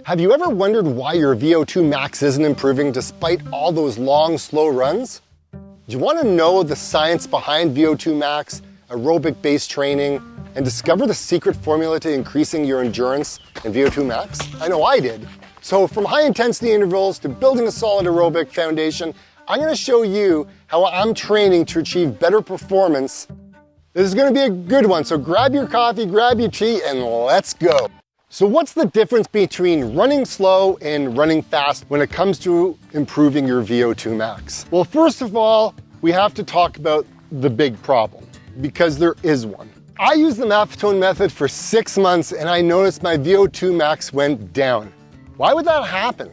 Have you ever wondered why your VO2 max isn't improving despite all those long, slow runs? Do you want to know the science behind VO2 max, aerobic base training, and discover the secret formula to increasing your endurance and VO2 max? I know I did. So from high intensity intervals to building a solid aerobic foundation, I'm going to show you how I'm training to achieve better performance. This is going to be a good one, so grab your coffee, grab your tea, and let's go. So what's the difference between running slow and running fast when it comes to improving your VO2 max? Well, first of all, we have to talk about the big problem, because there is one. I used the Maffetone method for 6 months and I noticed my VO2 max went down. Why would that happen?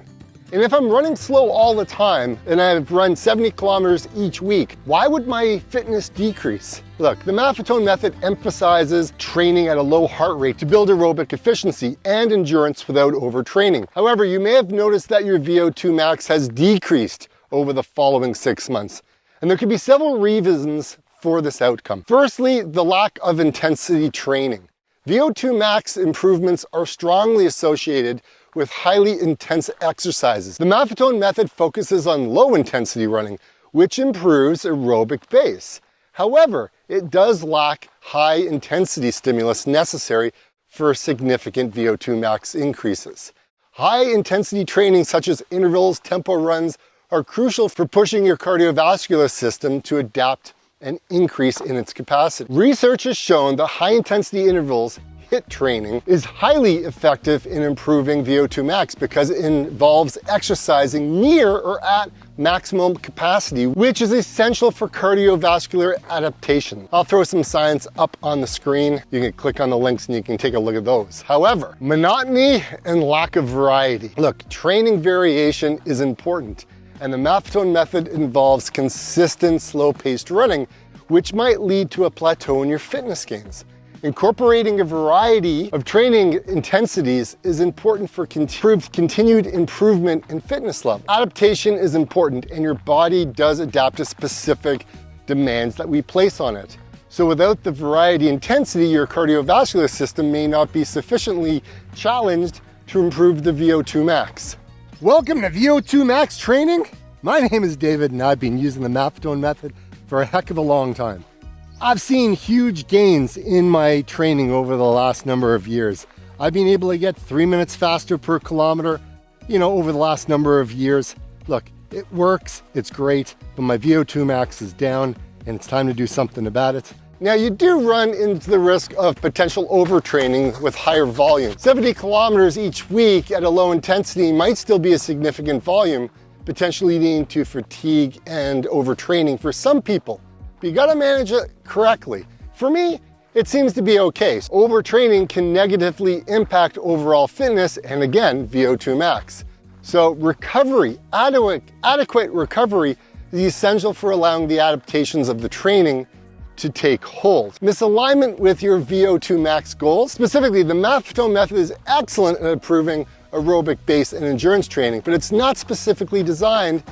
And if I'm running slow all the time and I've run 70 kilometers each week, why would my fitness decrease? Look, the Maffetone method emphasizes training at a low heart rate to build aerobic efficiency and endurance without overtraining. However, you may have noticed that your VO2 max has decreased over the following 6 months. And there could be several reasons for this outcome. Firstly, the lack of intensity training. VO2 max improvements are strongly associated with highly intense exercises. The Maffetone method focuses on low intensity running, which improves aerobic base. However, it does lack high intensity stimulus necessary for significant VO2 max increases. High intensity training such as intervals, tempo runs are crucial for pushing your cardiovascular system to adapt and increase in its capacity. Research has shown that high intensity intervals HIIT training is highly effective in improving VO2 max because it involves exercising near or at maximum capacity, which is essential for cardiovascular adaptation. I'll throw some science up on the screen. You can click on the links and you can take a look at those. However, monotony and lack of variety. Look, training variation is important, and the Maffetone method involves consistent slow-paced running, which might lead to a plateau in your fitness gains. Incorporating a variety of training intensities is important for continued improvement in fitness level. Adaptation is important, and your body does adapt to specific demands that we place on it. So without the variety intensity, your cardiovascular system may not be sufficiently challenged to improve the VO2 max. Welcome to VO2 max training. My name is David and I've been using the Maffetone method for a heck of a long time. I've seen huge gains in my training over the last number of years. I've been able to get 3 minutes faster per kilometer, over the last number of years. Look, it works, it's great, but my VO2 max is down and it's time to do something about it. Now you do run into the risk of potential overtraining with higher volume. 70 kilometers each week at a low intensity might still be a significant volume, potentially leading to fatigue and overtraining for some people. But you gotta manage it correctly. For me, it seems to be okay. Overtraining can negatively impact overall fitness and again, VO2 max. So recovery, adequate recovery is essential for allowing the adaptations of the training to take hold. Misalignment with your VO2 max goals. Specifically, the Maffetone method is excellent at improving aerobic base and endurance training, but it's not specifically designed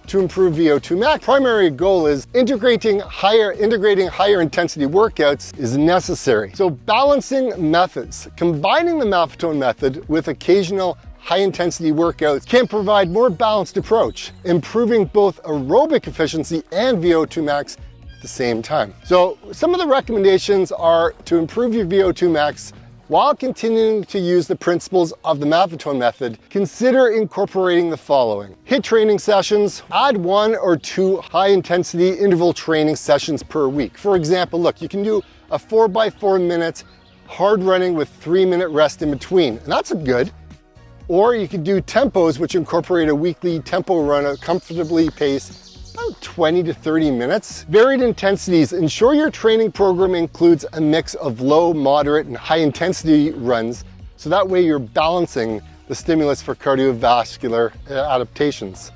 to improve VO2 max. Primary goal is integrating higher intensity workouts is necessary. So balancing methods. Combining the Maffetone method with occasional high intensity workouts can provide more balanced approach, improving both aerobic efficiency and VO2 max at the same time. So some of the recommendations are to improve your VO2 max while continuing to use the principles of the Maffetone method. Consider incorporating the following. HIIT training sessions. Add 1 or 2 high-intensity interval training sessions per week. For example, look, you can do a 4x4 minutes hard running with 3-minute rest in between, and that's good. Or you could do tempos, which incorporate a weekly tempo run at comfortably paced about 20 to 30 minutes. Varied intensities. Ensure your training program includes a mix of low, moderate, and high intensity runs, so that way you're balancing the stimulus for cardiovascular adaptations.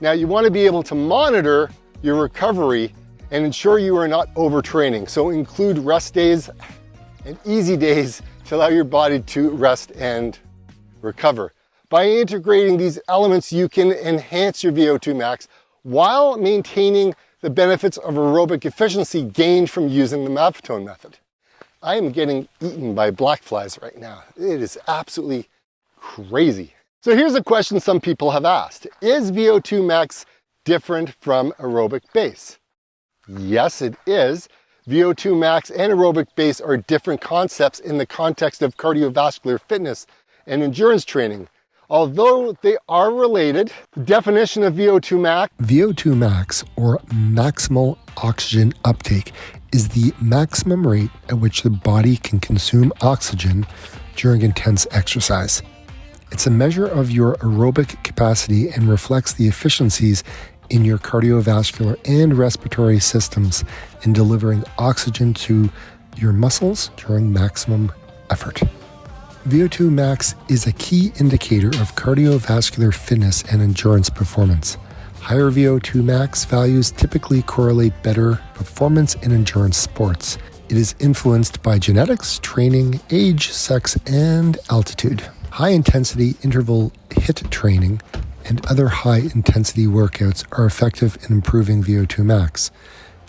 Now you want to be able to monitor your recovery and ensure you are not overtraining. So include rest days and easy days to allow your body to rest and recover. By integrating these elements, you can enhance your VO2 max while maintaining the benefits of aerobic efficiency gained from using the Maffetone method. I am getting eaten by black flies right now. It is absolutely crazy. So here's a question some people have asked. Is VO2 max different from aerobic base? Yes, it is. VO2 max and aerobic base are different concepts in the context of cardiovascular fitness and endurance training. Although they are related, the definition of VO2 max... VO2 max, or maximal oxygen uptake, is the maximum rate at which the body can consume oxygen during intense exercise. It's a measure of your aerobic capacity and reflects the efficiencies in your cardiovascular and respiratory systems in delivering oxygen to your muscles during maximum effort. VO2 max is a key indicator of cardiovascular fitness and endurance performance. Higher VO2 max values typically correlate better performance in endurance sports. It is influenced by genetics, training, age, sex, and altitude. High-intensity interval HIIT training and other high-intensity workouts are effective in improving VO2 max.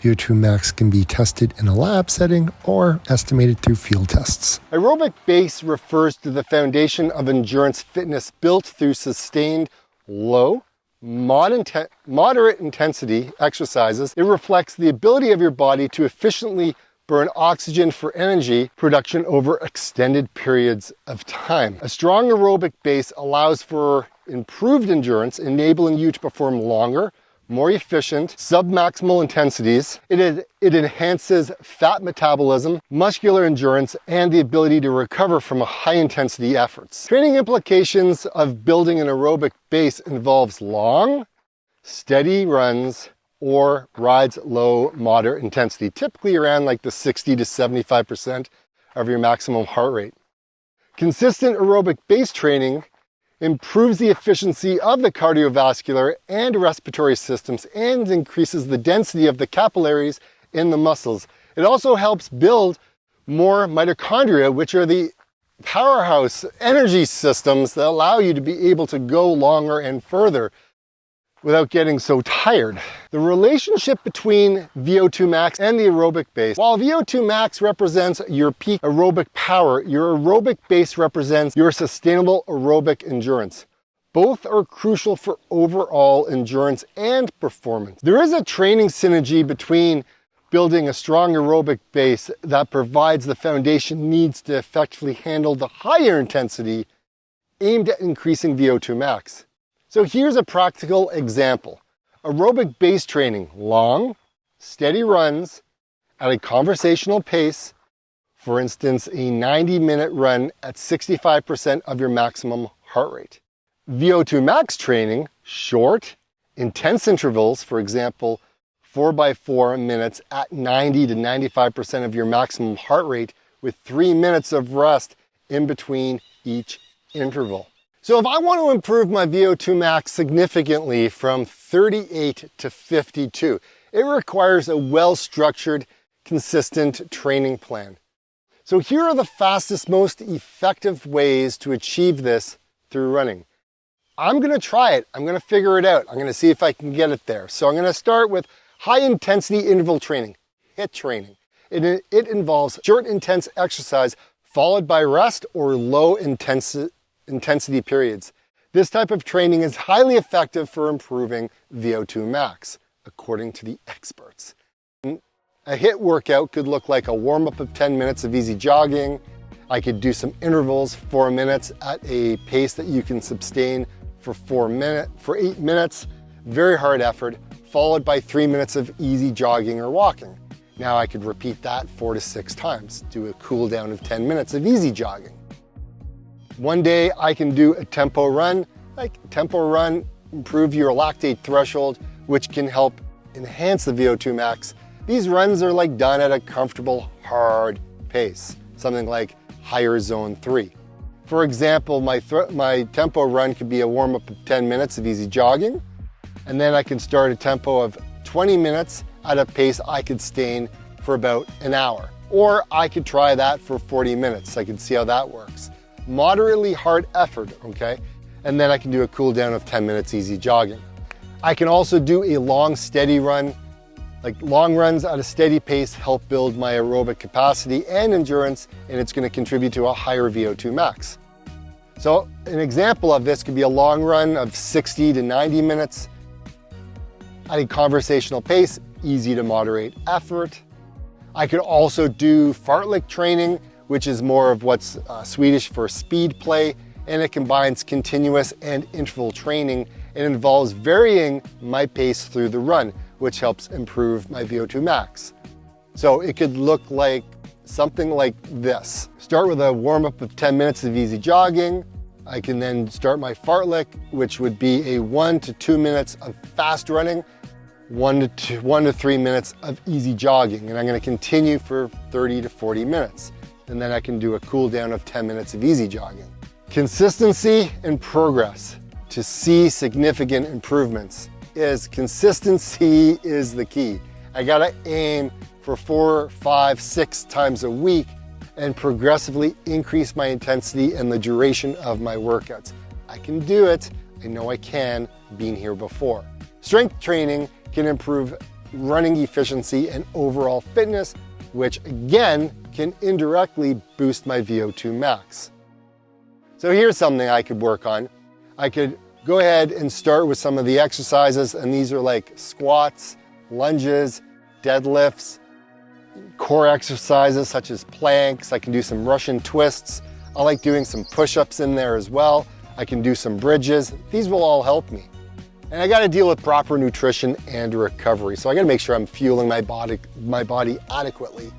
VO2 max can be tested in a lab setting or estimated through field tests. Aerobic base refers to the foundation of endurance fitness built through sustained low, moderate intensity exercises. It reflects the ability of your body to efficiently burn oxygen for energy production over extended periods of time. A strong aerobic base allows for improved endurance, enabling you to perform longer, more efficient, submaximal intensities. It enhances fat metabolism, muscular endurance, and the ability to recover from high-intensity efforts. Training implications of building an aerobic base involves long, steady runs or rides at low, moderate intensity, typically around like the 60 to 75% of your maximum heart rate. Consistent aerobic base training improves the efficiency of the cardiovascular and respiratory systems and increases the density of the capillaries in the muscles. It also helps build more mitochondria, which are the powerhouse energy systems that allow you to be able to go longer and further without getting so tired. The relationship between VO2 max and the aerobic base. While VO2 max represents your peak aerobic power, your aerobic base represents your sustainable aerobic endurance. Both are crucial for overall endurance and performance. There is a training synergy between building a strong aerobic base that provides the foundation needs to effectively handle the higher intensity aimed at increasing VO2 max. So here's a practical example. Aerobic base training, long, steady runs at a conversational pace, for instance, a 90-minute run at 65% of your maximum heart rate. VO2 max training, short, intense intervals, for example, 4x4 minutes at 90 to 95% of your maximum heart rate with 3 minutes of rest in between each interval. So if I want to improve my VO2 max significantly from 38 to 52, it requires a well-structured, consistent training plan. So here are the fastest, most effective ways to achieve this through running. I'm going to try it. I'm going to figure it out. I'm going to see if I can get it there. So I'm going to start with high-intensity interval training, HIIT training. It involves short, intense exercise followed by rest or low intensity periods. This type of training is highly effective for improving VO2 max, according to the experts. A HIIT workout could look like a warm-up of 10 minutes of easy jogging. I could do some intervals, 4 minutes at a pace that you can sustain for 8 minutes, very hard effort, followed by 3 minutes of easy jogging or walking. Now I could repeat that 4 to 6 times, do a cool down of 10 minutes of easy jogging. One day I can do a tempo run, improve your lactate threshold, which can help enhance the VO2 max. These runs are like done at a comfortable, hard pace, something like higher zone 3. For example, my tempo run could be a warm-up of 10 minutes of easy jogging, and then I can start a tempo of 20 minutes at a pace I could sustain for about an hour. Or I could try that for 40 minutes. I can see how that works. Moderately hard effort, okay? And then I can do a cool down of 10 minutes easy jogging. I can also do a long, steady run. Like long runs at a steady pace help build my aerobic capacity and endurance, and it's going to contribute to a higher VO2 max. So an example of this could be a long run of 60 to 90 minutes at a conversational pace, easy to moderate effort. I could also do fartlek training, which is more of what's Swedish for speed play, and it combines continuous and interval training and involves varying my pace through the run, which helps improve my VO2 max. So it could look like something like this. Start with a warm-up of 10 minutes of easy jogging. I can then start my fartlek, which would be a 1 to 2 minutes of fast running, 1 to 3 minutes of easy jogging, and I'm going to continue for 30 to 40 minutes. And then I can do a cool down of 10 minutes of easy jogging. Consistency and progress. To see significant improvements consistency is the key. I gotta aim for 4, 5, 6 times a week and progressively increase my intensity and the duration of my workouts. I can do it. I know I can, being here before. Strength training can improve running efficiency and overall fitness, which again can indirectly boost my VO2 max. So here's something I could work on. I could go ahead and start with some of the exercises, and these are like squats, lunges, deadlifts, core exercises such as planks. I can do some Russian twists. I like doing some push-ups in there as well. I can do some bridges. These will all help me. And I got to deal with proper nutrition and recovery. So I got to make sure I'm fueling my body adequately.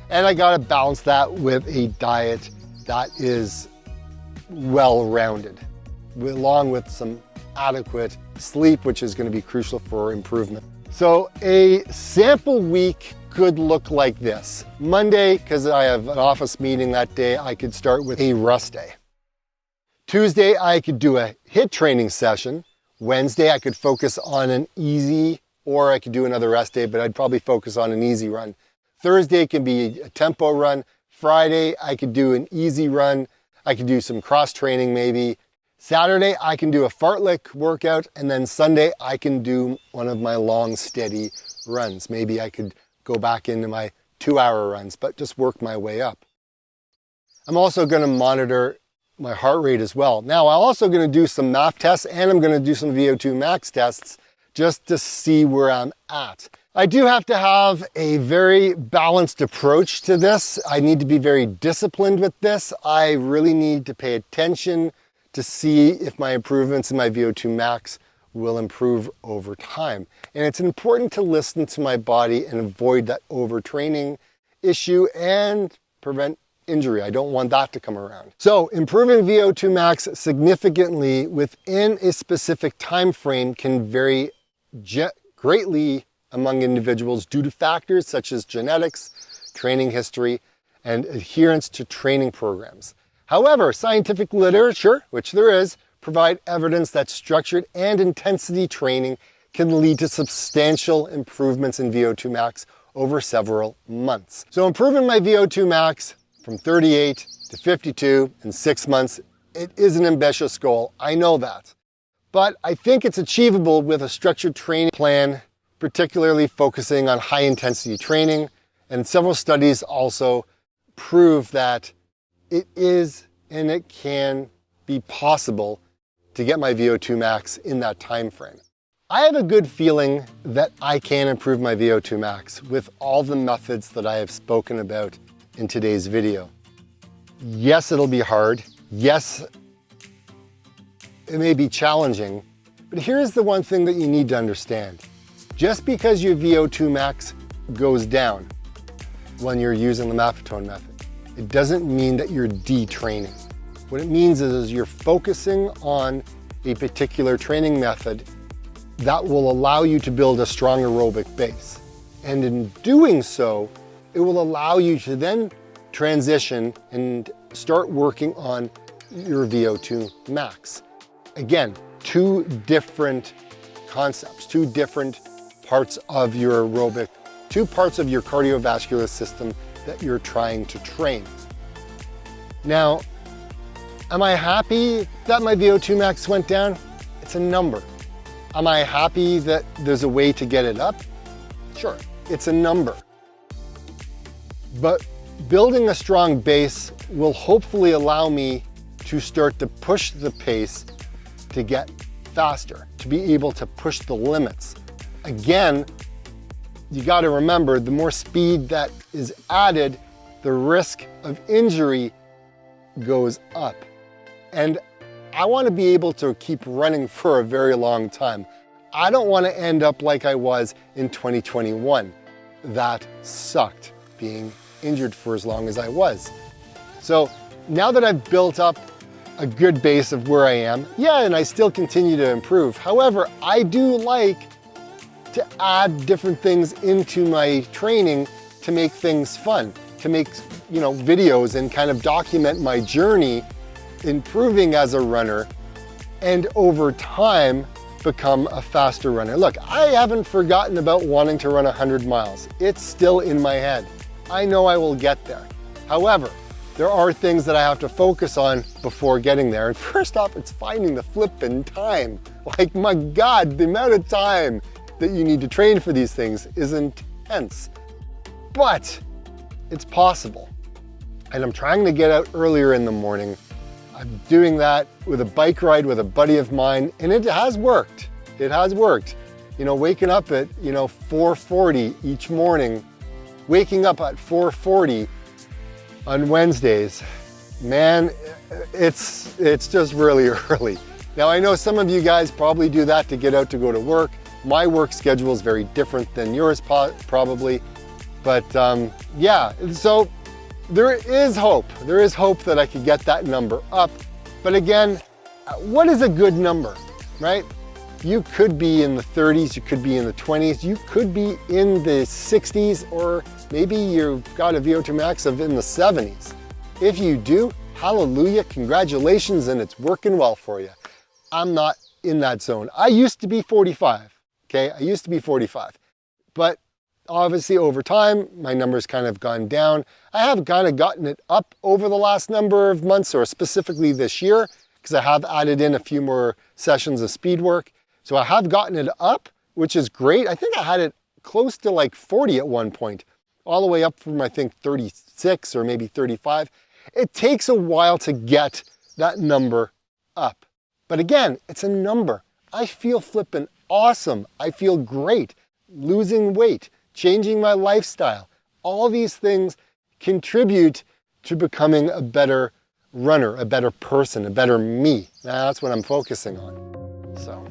And I got to balance that with a diet that is well-rounded, along with some adequate sleep, which is going to be crucial for improvement. So a sample week could look like this. Monday, because I have an office meeting that day, I could start with a rest day. Tuesday, I could do a HIIT training session. Wednesday, I could focus on an easy, or I could do another rest day, but I'd probably focus on an easy run. Thursday can be a tempo run. Friday, I could do an easy run. I could do some cross training maybe. Saturday, I can do a fartlek workout, and then Sunday, I can do one of my long, steady runs. Maybe I could go back into my 2-hour runs, but just work my way up. I'm also going to monitor my heart rate as well. Now, I'm also going to do some MAF tests, and I'm going to do some VO2 max tests just to see where I'm at. I do have to have a very balanced approach to this. I need to be very disciplined with this. I really need to pay attention to see if my improvements in my VO2 max will improve over time. And it's important to listen to my body and avoid that overtraining issue and prevent injury. I don't want that to come around. So improving VO2 max significantly within a specific time frame can vary greatly among individuals due to factors such as genetics, training history, and adherence to training programs. However, scientific literature, which there is, provide evidence that structured and intensity training can lead to substantial improvements in VO2 max over several months. So improving my VO2 max from 38 to 52 in 6 months, it is an ambitious goal. I know that. But I think it's achievable with a structured training plan, particularly focusing on high intensity training. And several studies also prove that it is and it can be possible to get my VO2 max in that time frame. I have a good feeling that I can improve my VO2 max with all the methods that I have spoken about in today's video. Yes, it'll be hard. Yes, it may be challenging, but here's the one thing that you need to understand. Just because your VO2 max goes down when you're using the Maffetone method, it doesn't mean that you're detraining. What it means is you're focusing on a particular training method that will allow you to build a strong aerobic base. And in doing so, it will allow you to then transition and start working on your VO2 max. Again, two different concepts, two different parts of your aerobic, two parts of your cardiovascular system that you're trying to train. Now, am I happy that my VO2 max went down? It's a number. Am I happy that there's a way to get it up? Sure, it's a number. But building a strong base will hopefully allow me to start to push the pace to get faster, to be able to push the limits. Again, you got to remember, the more speed that is added, the risk of injury goes up. And I want to be able to keep running for a very long time. I don't want to end up like I was in 2021. That sucked, being injured for as long as I was. So now that I've built up a good base of where I am, yeah, and I still continue to improve. However, I do like to add different things into my training to make things fun, to make, videos and kind of document my journey improving as a runner, and over time become a faster runner. Look, I haven't forgotten about wanting to run 100 miles. It's still in my head. I know I will get there. However, there are things that I have to focus on before getting there. And first off, it's finding the flipping time. Like, my God, the amount of time that you need to train for these things is intense. But it's possible. And I'm trying to get out earlier in the morning. I'm doing that with a bike ride with a buddy of mine, and it has worked. It has worked. Waking up at, 4:40 each morning, waking up at 4:40 on Wednesdays, man, it's just really early. Now, I know some of you guys probably do that to get out to go to work. My work schedule is very different than yours probably, but yeah, so there is hope. There is hope that I could get that number up. But again, what is a good number, right? You could be in the 30s, you could be in the 20s, you could be in the 60s, or maybe you've got a VO2 max of in the 70s. If you do, hallelujah, congratulations, and it's working well for you. I'm not in that zone. I used to be 45, okay? I used to be 45, but obviously over time, my number's kind of gone down. I have kind of gotten it up over the last number of months, or specifically this year, because I have added in a few more sessions of speed work. So I have gotten it up, which is great. I think I had it close to like 40 at one point, all the way up from, I think, 36 or maybe 35. It takes a while to get that number up. But again, it's a number. I feel flippin' awesome. I feel great. Losing weight, changing my lifestyle. All these things contribute to becoming a better runner, a better person, a better me. That's what I'm focusing on. So,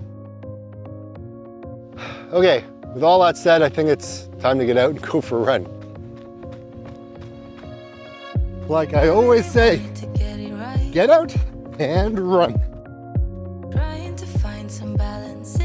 okay, with all that said, I think it's time to get out and go for a run. Like I always say, get out and run. Trying to find some balance